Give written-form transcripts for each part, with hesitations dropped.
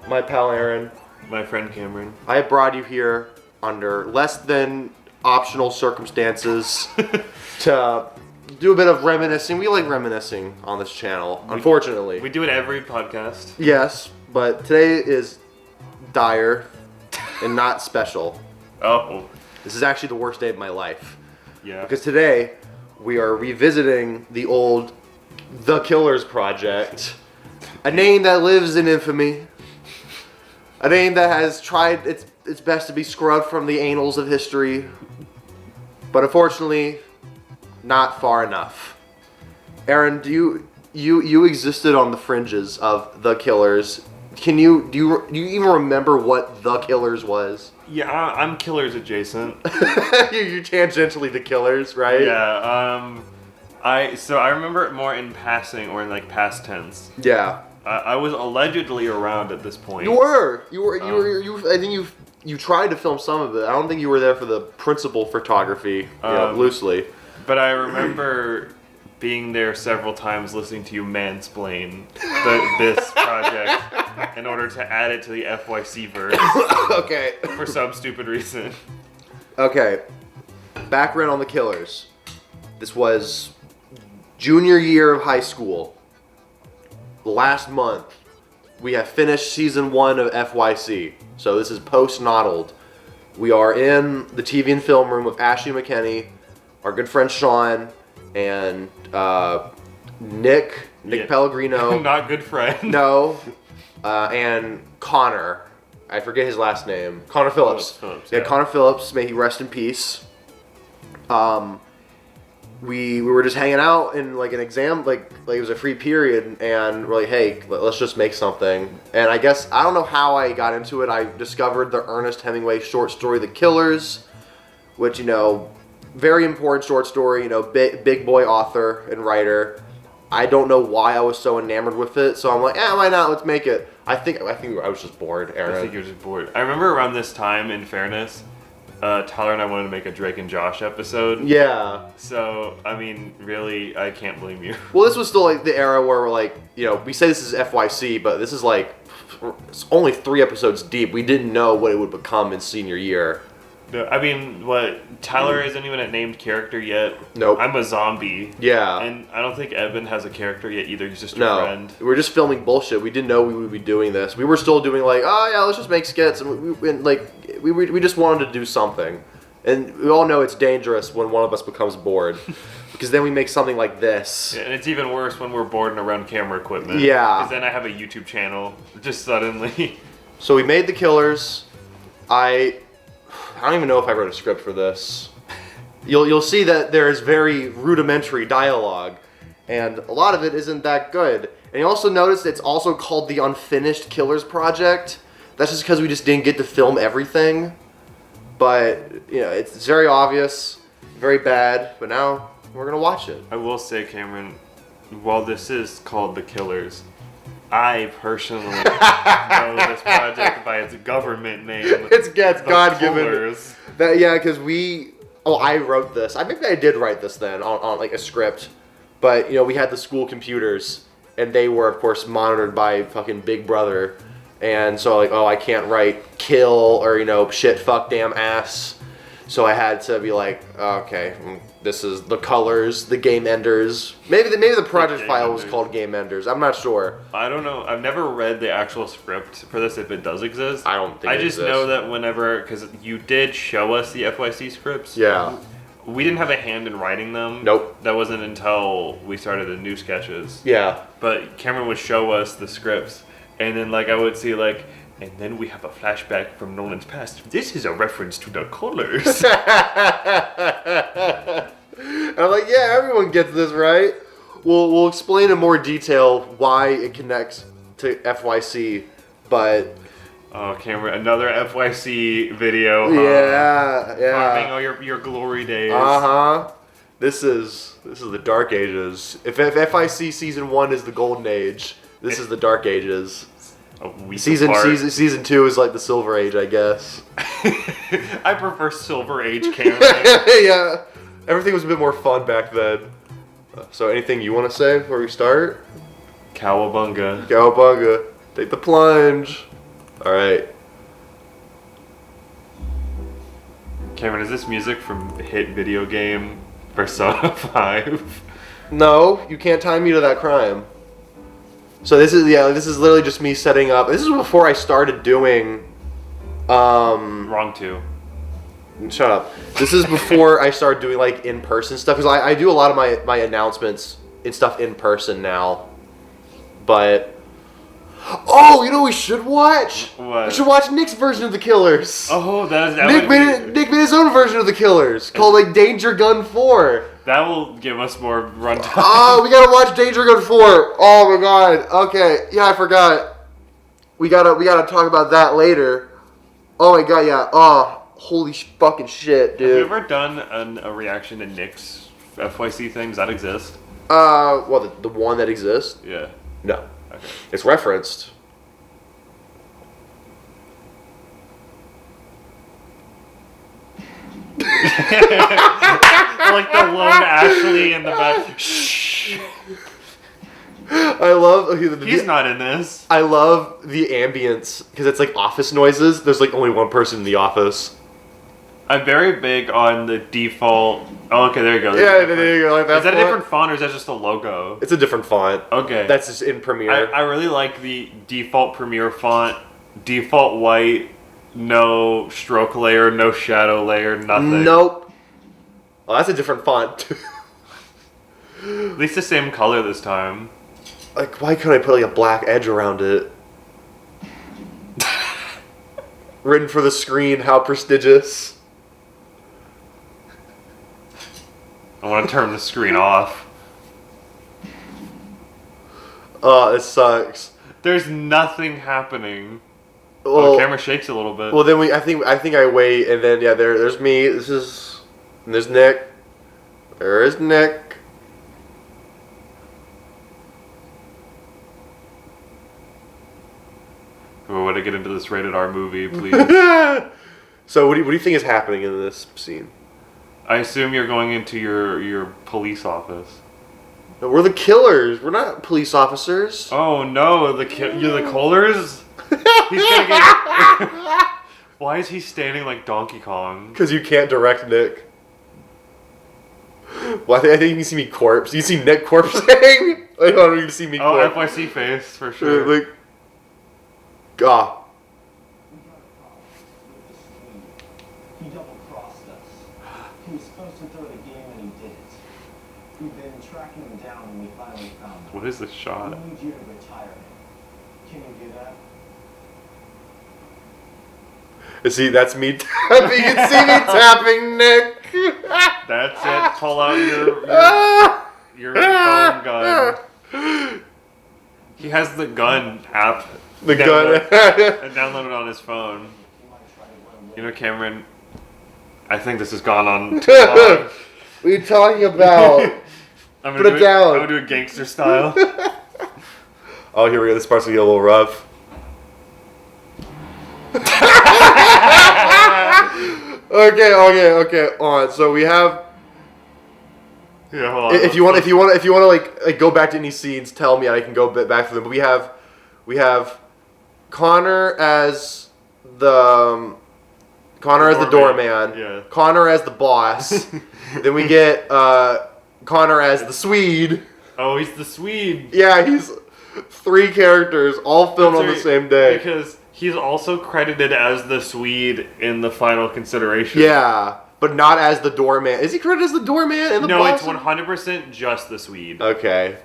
my pal Arryn. My friend Cameron. I have brought you here under less than optional circumstances to do a bit of reminiscing. We like reminiscing on this channel, unfortunately. We do it every podcast. Yes, but today is dire and not special. Oh. This is actually the worst day of my life. Yeah. Because today we are revisiting the old The Killers Project. A name that lives in infamy. A name that has tried its best to be scrubbed from the annals of history. But unfortunately, not far enough. Arryn, you existed on the fringes of The Killers. Do you even remember what The Killers was? Yeah, I'm Killers adjacent. You're tangentially The Killers, right? Yeah. I remember it more in passing or in like past tense. Yeah. I was allegedly around at this point. You were. I think you tried to film some of it. I don't think you were there for the principal photography, loosely. But I remember being there several times listening to you mansplain this project in order to add it to the FYC verse. Okay. For some stupid reason. Okay. Background on The Killers. This was junior year of high school. Last month, we have finished season 1 of FYC. So this is post-Noddled. We are in the TV and film room with Ashley McKenney, our good friend Sean, and Nick Pellegrino. Not good friend. No. And Connor. I forget his last name. Connor Phillips. Yeah, Connor Phillips. May he rest in peace. We were just hanging out in like an exam, like it was a free period, and we're like, hey, let's just make something. And I guess, I don't know how I got into it. I discovered the Ernest Hemingway short story, The Killers, which, very important short story, big boy author and writer. I don't know why I was so enamored with it, so I'm like, why not? Let's make it. I think I was just bored, Arryn. I think you were just bored. I remember around this time, in fairness, Tyler and I wanted to make a Drake and Josh episode. Yeah. So, I mean, really, I can't blame you. Well, this was still like the era where we're like, we say this is FYC, but this is like, it's only 3 episodes deep. We didn't know what it would become in senior year. No, I mean, Tyler isn't even a named character yet. Nope. I'm a zombie. Yeah. And I don't think Evan has a character yet either. He's just a friend. We were just filming bullshit. We didn't know we would be doing this. We were still doing like, let's just make skits, and we just wanted to do something. And we all know it's dangerous when one of us becomes bored, because then we make something like this. Yeah, and it's even worse when we're bored and around camera equipment. Yeah. Because then I have a YouTube channel, just suddenly. So we made The Killers. I don't even know if I wrote a script for this. You'll see that there is very rudimentary dialogue, and a lot of it isn't that good. And you also notice it's also called the Unfinished Killers Project. That's just because we just didn't get to film everything. But, it's very obvious, very bad, but now we're going to watch it. I will say, Cameron, while this is called The Killers, I personally know this project by its government name. It's God-given. Because I wrote this. Maybe I did write this then on like a script. But, we had the school computers, and they were, of course, monitored by fucking Big Brother. And so, I can't write kill or, shit, fuck, damn, ass. So I had to be like, okay, this is The Colors, the Game Enders. Maybe the project file was called Game Enders. I'm not sure. I don't know. I've never read the actual script for this, if it does exist. I don't think it exists. I just know that whenever, because you did show us the FYC scripts. Yeah. We didn't have a hand in writing them. Nope. That wasn't until we started the new sketches. Yeah. But Cameron would show us the scripts, and then I would see and then we have a flashback from Nolan's past. This is a reference to The Colors. And I'm like, yeah, everyone gets this, right? We'll explain in more detail why it connects to FYC, but... Oh, Cameron, another FYC video. Yeah. Farming all your glory days. Uh-huh. This is the Dark Ages. If FIC Season 1 is the Golden Age, this is the Dark Ages. Season 2 is like the Silver Age, I guess. I prefer Silver Age Cameron. Yeah. Everything was a bit more fun back then. So anything you want to say before we start? Cowabunga. Cowabunga. Take the plunge. All right. Cameron, is this music from hit video game Persona 5? No, you can't tie me to that crime. So this is literally just me setting up. This is before I started doing. Wrong too. Shut up. This is before I started doing like in-person stuff because I do a lot of my announcements and stuff in person now. But oh, you know what we should watch? What? We should watch Nick's version of the Killers. Oh, that Nick made his own version of the Killers called like Danger Gun 4. That will give us more runtime. Oh, we gotta watch Danger Gun 4. Oh my god. Okay, yeah, I forgot. We gotta talk about that later. Oh my god, yeah. Oh, holy fucking shit, dude. Have you ever done a reaction to Nick's FYC thing? Does that exist? Well, the one that exists? Yeah. No. Okay. It's referenced. Like the lone Ashley in the back. Shh. I love. Okay, He's not in this. I love the ambience because it's like office noises. There's like only one person in the office. I'm very big on the default. Oh, okay, there you go. Yeah, there you go. Like that. Is that a font? different font or is that just a logo? It's a different font. Okay. That's just in Premiere. I really like the default Premiere font. Default white, no stroke layer, no shadow layer, nothing. Nope. Oh, that's a different font too. At least the same color this time. Like, why couldn't I put like a black edge around it? Written for the screen, how prestigious. I want to turn the screen off. Oh, it sucks. There's nothing happening. Well, the camera shakes a little bit. Well, then I think I wait, and then yeah, there's me. And there's Nick. There is Nick. We want to get into this rated R movie, please. So what do you think is happening in this scene? I assume you're going into your police office. No, we're the killers. We're not police officers. Oh no, you're the Kohlers? He's gonna get. Why is he standing like Donkey Kong? Because you can't direct Nick. Well, I think you can see me corpse. You see Nick corpsing? I don't need to see me Oh, corpse. FYC face for sure. Like, ah. He double-crossed us. He was supposed to throw the game and he didn't. We've been tracking him down and we finally found him. What is this shot? We need you to retire him. Can you do that? See, that's me tapping. You can see me tapping Nick. That's it. Pull out your phone gun. He has the gun app. The gun. Downloaded on his phone. You know, Cameron, I think this has gone on too long. What are you talking about? Put it down. I'm gonna do a gangster style. Oh, here we go. This part's gonna get a little rough. Okay. On. So we have. Yeah, hold on. If you want to like go back to any scenes, tell me. I can go back to them. But we have Connor as the doorman. Yeah. Connor as the boss. Then we get Connor as the Swede. Oh, he's the Swede. Yeah, he's 3 characters all filmed on the same day. Because he's also credited as the Swede in the final consideration. Yeah, but not as the doorman. Is he credited as the doorman in the No, boss? it's 100% just the Swede. Okay.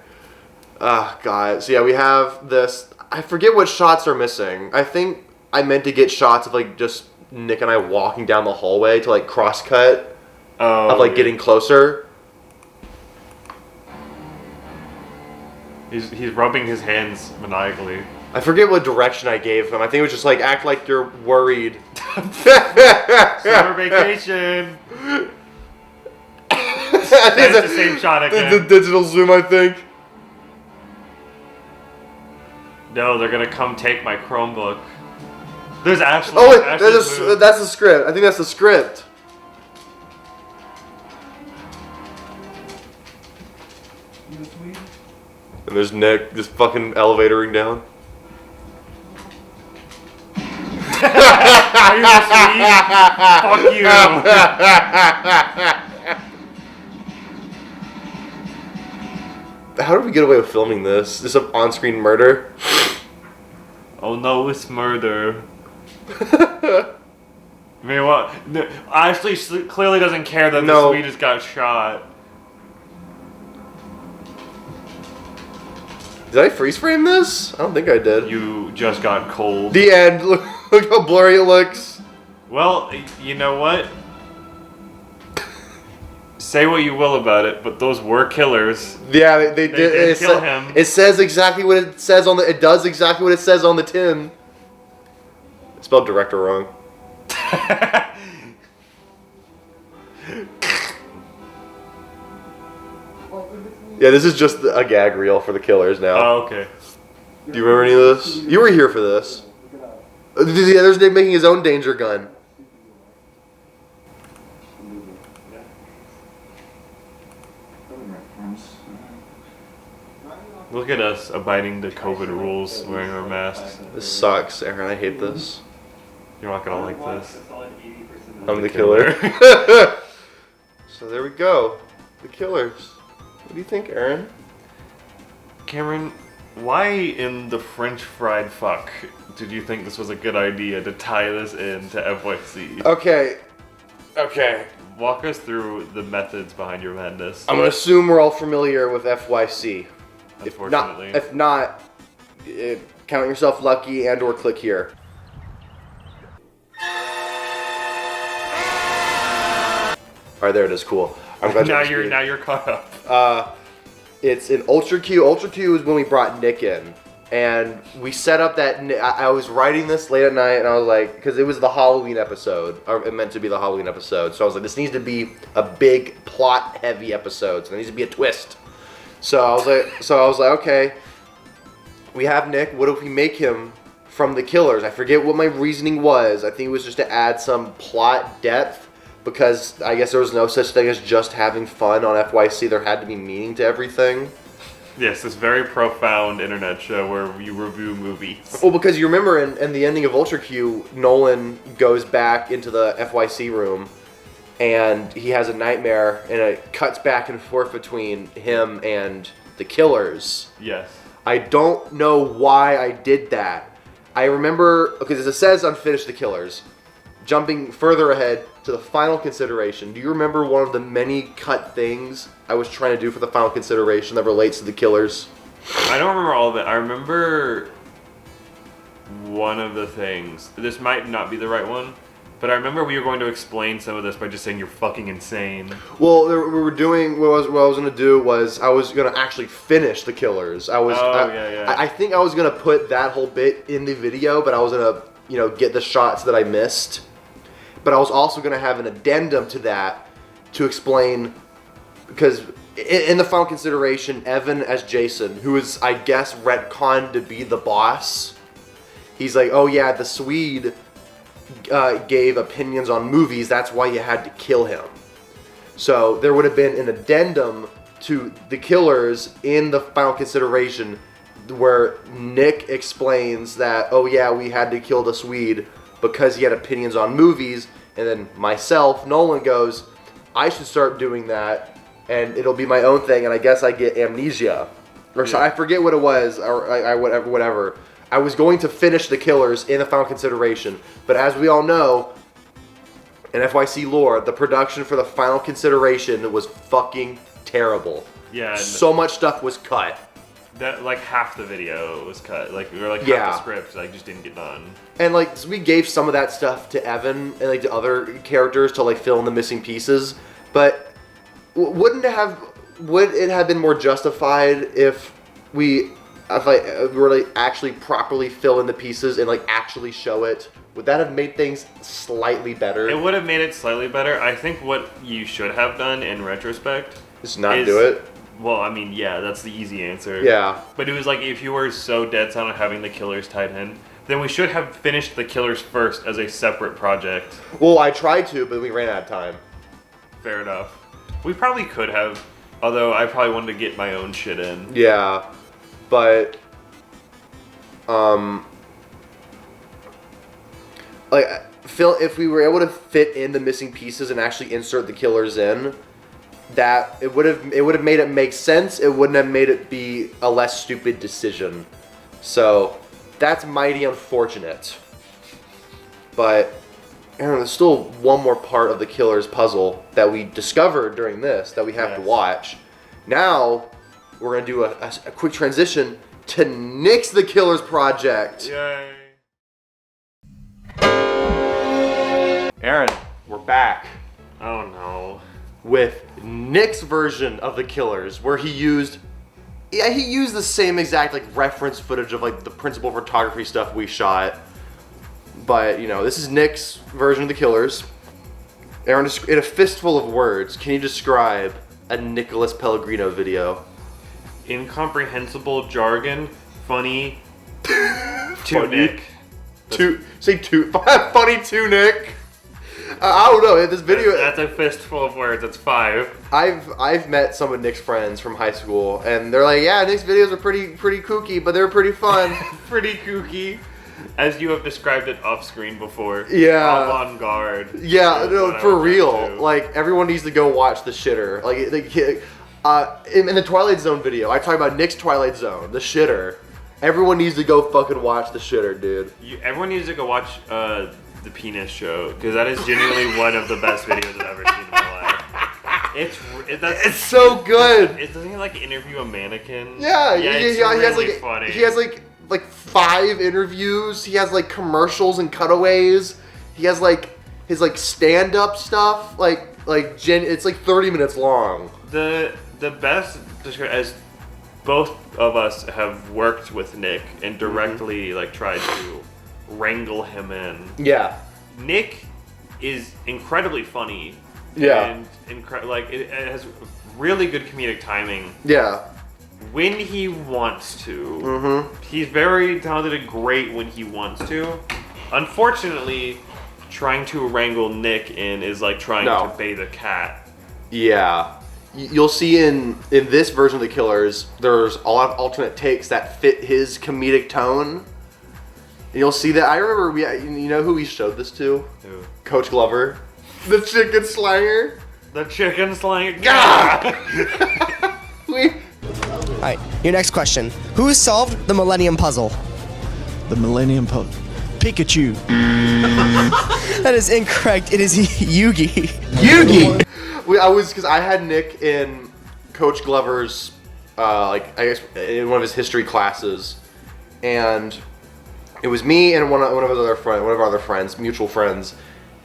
God. So yeah, we have this. I forget what shots are missing. I think I meant to get shots of like just Nick and I walking down the hallway to like cross cut of like getting closer. He's rubbing his hands maniacally. I forget what direction I gave him. I think it was just like act like you're worried. Summer vacation. That's the same shot again. The digital zoom, I think. No, they're gonna come take my Chromebook. There's Ashley. Oh wait, Ashley's moved. that's the script. I think that's the script. You Swede? And there's Nick just fucking elevatoring down. Are you sweet? Fuck you. How did we get away with filming this? This is an on-screen murder? Oh no, it's murder. I mean, what? Ashley clearly doesn't care that the Swede just got shot. Did I freeze frame this? I don't think I did. You just got cold. The end. Look how blurry it looks. Well, you know what? Say what you will about it, but those were killers. Yeah, they did. Did kill him. It says exactly what it says on the. It does exactly what it says on the tin. It spelled director wrong. Yeah, this is just a gag reel for the killers now. Oh, okay. Do you remember any of this? You were here for this. Yeah, there's Nick making his own danger gun. Look at us abiding the COVID rules, wearing our masks. This sucks, Aaron. I hate this. You're not gonna like this. I'm the killer. So there we go. The killers. What do you think, Aaron? Cameron, why in the French fried fuck did you think this was a good idea to tie this into FYC? Okay. Walk us through the methods behind your madness. I'm gonna assume we're all familiar with FYC. Unfortunately. If not, count yourself lucky and/or click here. All right, there it is. Cool. I'm glad now you're caught up. It's an Ultra Q. Ultra Q is when we brought Nick in, and we set up that. I was writing this late at night, and I was like, because it was the Halloween episode, or it meant to be the Halloween episode. So I was like, this needs to be a big plot-heavy episode. So there needs to be a twist. So I was like, okay, we have Nick. What if we make him from the killers? I forget what my reasoning was. I think it was just to add some plot depth. Because I guess there was no such thing as just having fun on FYC. There had to be meaning to everything. Yes, this very profound internet show where you review movies. Well, because you remember in the ending of Ultra Q, Nolan goes back into the FYC room and he has a nightmare and it cuts back and forth between him and the killers. Yes. I don't know why I did that. I remember, because it says unfinish the killers. Jumping further ahead to the final consideration, do you remember one of the many cut things I was trying to do for the final consideration that relates to the killers? I don't remember all of it. I remember one of the things. This might not be the right one, but I remember we were going to explain some of this by just saying you're fucking insane. Well, we were doing, what I was going to do was I was going to actually finish the killers. I think I was going to put that whole bit in the video, but I was going to, get the shots that I missed. But I was also going to have an addendum to that to explain, because in the final consideration, Evan as Jason, who is, I guess, retconned to be the boss, he's like, oh yeah, the Swede gave opinions on movies, that's why you had to kill him. So there would have been an addendum to the killers in the final consideration where Nick explains that, oh yeah, we had to kill the Swede because he had opinions on movies, and then myself, Nolan, goes, I should start doing that, and it'll be my own thing, and I guess I get amnesia. Or so I forget what it was, or I whatever. I was going to finish the killers in the final consideration, but as we all know, in FYC lore, the production for the final consideration was fucking terrible. Yeah. So much stuff was cut. That like half the video was cut, half the script just didn't get done. And so we gave some of that stuff to Evan and to other characters to fill in the missing pieces. But would it have been more justified if we really actually properly fill in the pieces and actually show it? Would that have made things slightly better? It would have made it slightly better. I think what you should have done in retrospect is not do it. Well, I mean, yeah, that's the easy answer. Yeah. But it was if you were so dead set on having the killers tied in, then we should have finished the killers first as a separate project. Well, I tried to, but we ran out of time. Fair enough. We probably could have, although I probably wanted to get my own shit in. Yeah, but like Phil, if we were able to fit in the missing pieces and actually insert the killers in, that it would have made it make sense. It wouldn't have made it be a less stupid decision. So that's mighty unfortunate. But Aaron, there's still one more part of the killer's puzzle that we discovered during this that we have to watch. Now we're gonna do a quick transition to Nick's the Killer's project. Yay! Aaron, we're back Oh no. with Nick's version of the Killers, where he used the same exact like reference footage of like the principal photography stuff we shot. But, you know, this is Nick's version of the Killers. Aaron, in a fistful of words, can you describe a Nicholas Pellegrino video? Incomprehensible jargon, funny, Funny. Nick. Funny to Nick. I don't know, this video... That's a fistful of words, that's 5. I've met some of Nick's friends from high school, and they're like, yeah, Nick's videos are pretty kooky, but they're pretty fun. Pretty kooky. As you have described it off screen before. Yeah. Avant-garde. Yeah, is no, what I for would real. do. Like, everyone needs to go watch The Shitter. Like, in the Twilight Zone video, I talk about Nick's Twilight Zone, The Shitter. Everyone needs to go fucking watch The Shitter, dude. Everyone needs to go watch The Penis Show, because that is genuinely one of the best videos I've ever seen in my life. It's so good. Doesn't he like interview a mannequin? Yeah, it's he has really like funny. he has like 5 interviews. He has like commercials and cutaways. He has like his like stand-up stuff. It's like 30 minutes long. The best, as both of us have worked with Nick and directly like tried to wrangle him in. Yeah. Nick is incredibly funny. Yeah. And it has really good comedic timing. Yeah. When he wants to. Mm-hmm. He's very talented and great when he wants to. Unfortunately, trying to wrangle Nick in is like trying to bathe a cat. Yeah. You'll see in this version of the Killers, there's a lot of alternate takes that fit his comedic tone. And you'll see that. I remember you know who we showed this to? Who? Coach Glover. The chicken slanger. The chicken slang. God! Alright, your next question. Who solved the Millennium Puzzle? The Millennium Puzzle. Pikachu. That is incorrect. It is Yugi. Yugi! Because I had Nick in Coach Glover's, I guess, in one of his history classes. And it was me and one of our other friends, mutual friends.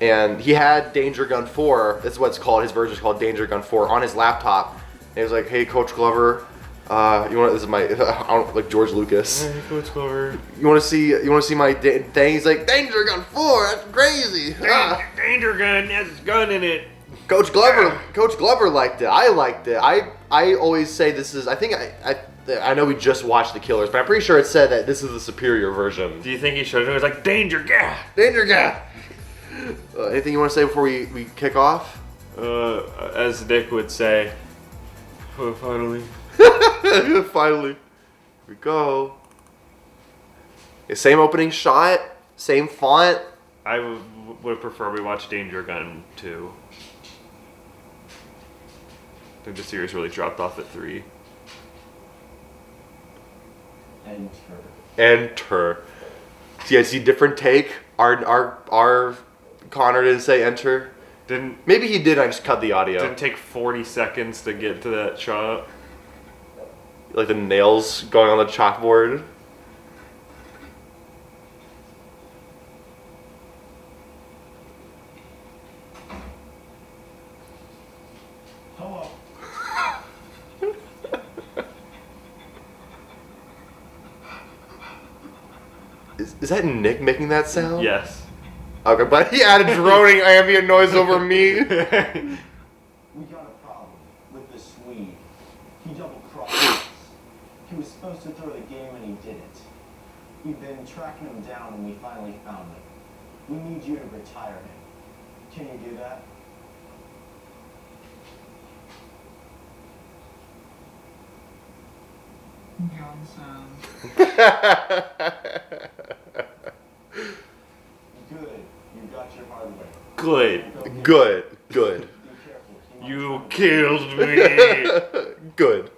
And he had Danger Gun 4, that's what it's called, his version is called Danger Gun 4, on his laptop. And he was like, hey, Coach Glover, this is my, like George Lucas. Hey, Coach Glover. You want to see my thing? He's like, Danger Gun 4, that's crazy. Danger gun has a gun in it. Coach Glover liked it. I liked it. I always say this is, I know we just watched The Killers, but I'm pretty sure it said that this is the superior version. Do you think he showed it? It was like, Danger gun. Danger Gun! Anything you want to say before we kick off? As Nick would say, finally. Finally. Here we go. Yeah, same opening shot, same font. I would prefer we watch Danger Gun 2. I think the series really dropped off at 3. Enter. So yeah, see, different take. Our Connor didn't say enter. Maybe he did. I just cut the audio. Didn't take 40 seconds to get to that shot. Like the nails going on the chalkboard. Hello. Is that Nick making that sound? Yes. Okay, but he added droning ambient noise over me. We got a problem with the Swede. He double-crossed us. He was supposed to throw the game and he didn't. We've been tracking him down and we finally found him. We need you to retire him. Can you do that? Johnson. Good. your hardware. Good. Good. Good. Be careful. He might You find killed me. Good.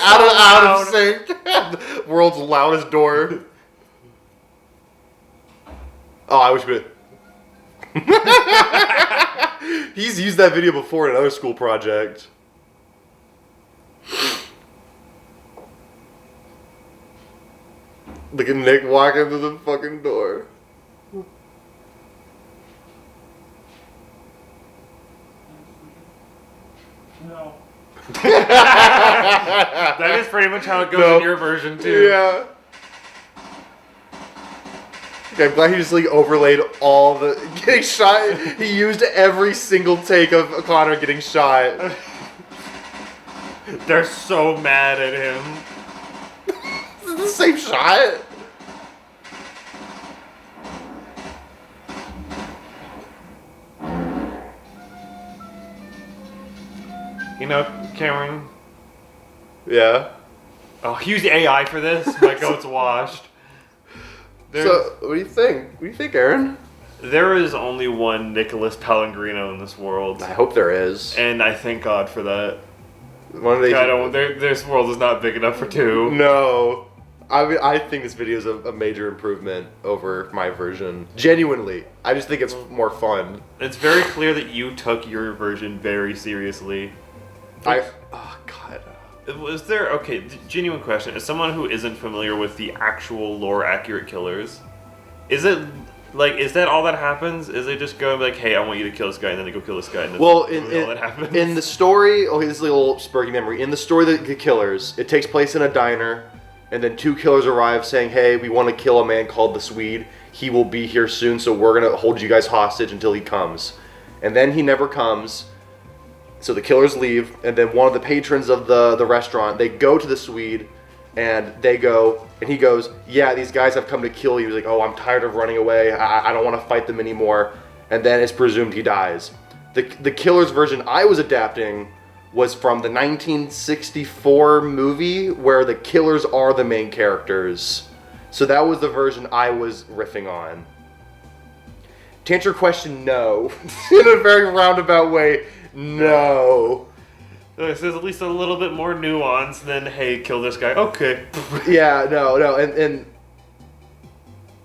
out of sync. World's loudest door. Oh, I wish we. He's used that video before in another school project. Look at Nick walking through the fucking door. No. That is pretty much how it goes No. in your version too. Yeah. Okay, I'm glad he just like overlaid all the getting shot. He used every single take of Connor getting shot. They're so mad at him. This is the same shot. You know, Cameron. Yeah. Oh, use AI for this. My goat's washed. So, what do you think? What do you think, Arryn? There is only one Nicholas Pellegrino in this world, I hope there is. and I thank God for that. One of these. I don't. This world is not big enough for two. No. I mean, I think this video is a major improvement over my version. Genuinely. I just think it's more fun. It's very clear that you took your version very seriously. Oh, God. Was there, okay, genuine question. As someone who isn't familiar with the actual lore accurate killers, is it, like, is that all that happens? Is they just go and be like, hey, I want you to kill this guy, and then they go kill this guy, and that's Well, really all that happens? in the story, okay, this is a little spurky memory. In the story, the killers, it takes place in a diner, and then two killers arrive saying, hey, we want to kill a man called the Swede. He will be here soon, so we're going to hold you guys hostage until he comes. And then he never comes. So the killers leave, and then one of the patrons of the restaurant, they go to the Swede, and he goes, yeah, these guys have come to kill you. He's like, oh, I'm tired of running away. I don't want to fight them anymore. And then it's presumed he dies. The killer's version I was adapting was from the 1964 movie where the killers are the main characters. So that was the version I was riffing on. To answer your question, no. In a very roundabout way, no. This is at least a little bit more nuanced than, hey, kill this guy. Okay. Yeah, no, and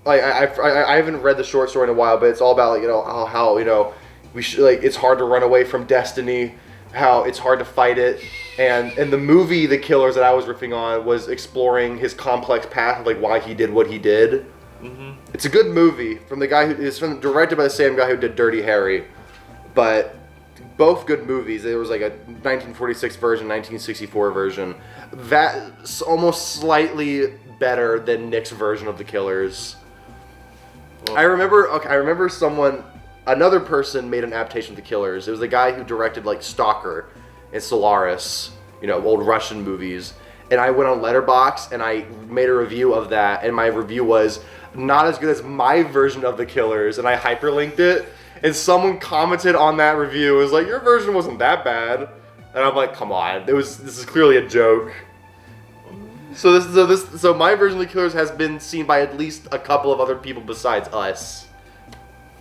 like I haven't read the short story in a while, but it's all about, like, you know, how you know, we should, like, it's hard to run away from destiny, how it's hard to fight it, and in the movie The Killers that I was riffing on was exploring his complex path of, like, why he did what he did. Mm-hmm. It's a good movie from the guy directed by the same guy who did Dirty Harry, but both good movies. There was like a 1946 version, 1964 version. That's almost slightly better than Nick's version of The Killers. Well, I remember another person made an adaptation of The Killers. It was the guy who directed, like, Stalker and Solaris, you know, old Russian movies. And I went on Letterboxd and I made a review of that, and my review was not as good as my version of The Killers, and I hyperlinked it. And someone commented on that review. It was like, your version wasn't that bad. And I'm like, come on. This is clearly a joke. So my version of The Killers has been seen by at least a couple of other people besides us.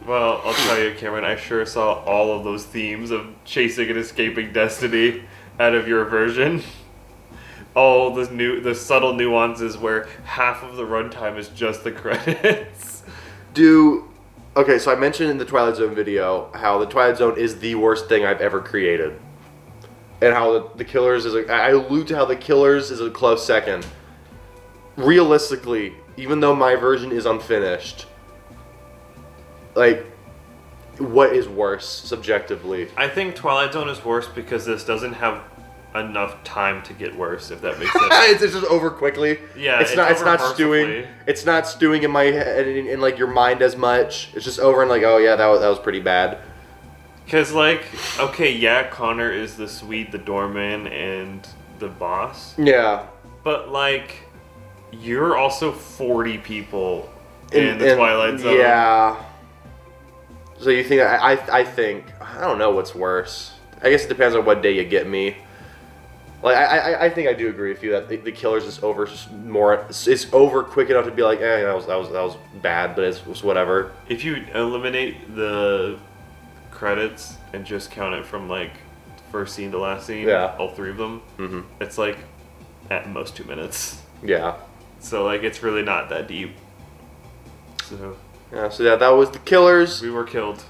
Well, I'll tell you, Cameron, I sure saw all of those themes of chasing and escaping destiny out of your version. All the subtle nuances where half of the runtime is just the credits. Okay, so I mentioned in the Twilight Zone video how the Twilight Zone is the worst thing I've ever created. And how the Killers is I allude to how the Killers is a close second. Realistically, even though my version is unfinished, like, what is worse subjectively? I think Twilight Zone is worse because this doesn't have enough time to get worse, if that makes sense. It's just over quickly. Yeah, it's not stewing. It's not stewing in my head in like your mind as much. It's just over and like, oh yeah, that was pretty bad. Cause, like, okay, yeah, Connor is the Swede, the doorman, and the boss. Yeah. But, like, you're also 40 people in the Twilight Zone. Yeah. So you think I think I don't know what's worse. I guess it depends on what day you get me. Like I think I do agree with you that the Killers is over more. It's over quick enough to be like, that was bad, but it's whatever. If you eliminate the credits and just count it from like first scene to last scene, all 3 of them, it's like at most 2 minutes. Yeah. So like it's really not that deep. So that was the Killers. we were killed.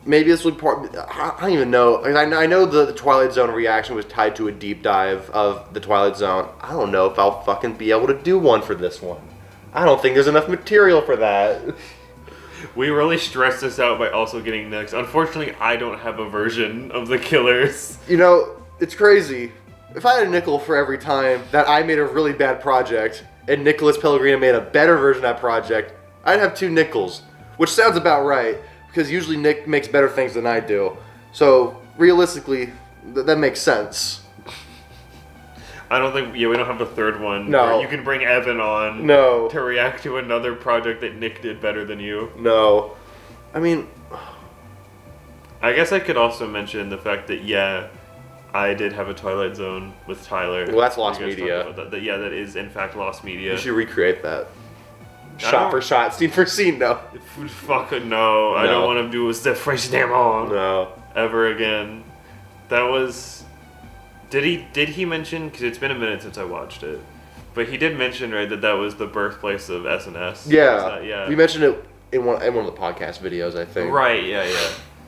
Maybe this would part. I don't even know. Like, I know the Twilight Zone reaction was tied to a deep dive of the Twilight Zone. I don't know if I'll fucking be able to do one for this one. I don't think there's enough material for that. We really stressed this out by also getting next. Unfortunately, I don't have a version of the Killers. You know, it's crazy. If I had a nickel for every time that I made a really bad project and Nicholas Pellegrino made a better version of that project, I'd have 2 nickels, which sounds about right. Because usually Nick makes better things than I do. So, realistically, that makes sense. I don't think, we don't have a third one. No. Where you can bring Evan on to react to another project that Nick did better than you. No. I mean... I guess I could also mention the fact that, I did have a Twilight Zone with Tyler. Well, that's lost media. That is in fact lost media. You should recreate that. Shot for shot, scene for scene, no. Fuck it, no. I don't want to do the French Damon. No. Ever again. That was... Did he mention... Because it's been a minute since I watched it. But he did mention, right, that was the birthplace of SNS. Yeah. We mentioned it in one of the podcast videos, I think. Right, yeah.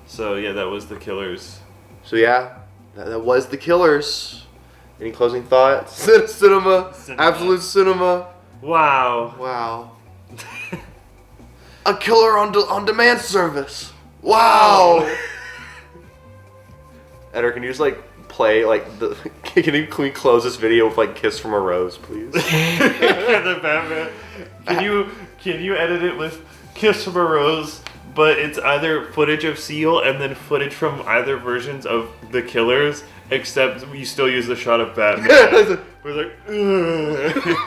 So, that was the Killers. So, that was the Killers. Any closing thoughts? Cinema. Absolute cinema. Wow. A killer on demand service. Wow. Editor, can you just play the? Can we close this video with "Kiss from a Rose," please? The Batman. Can you edit it with "Kiss from a Rose"? But it's either footage of Seal and then footage from either versions of the Killers, except you still use the shot of Batman. We're like, ugh.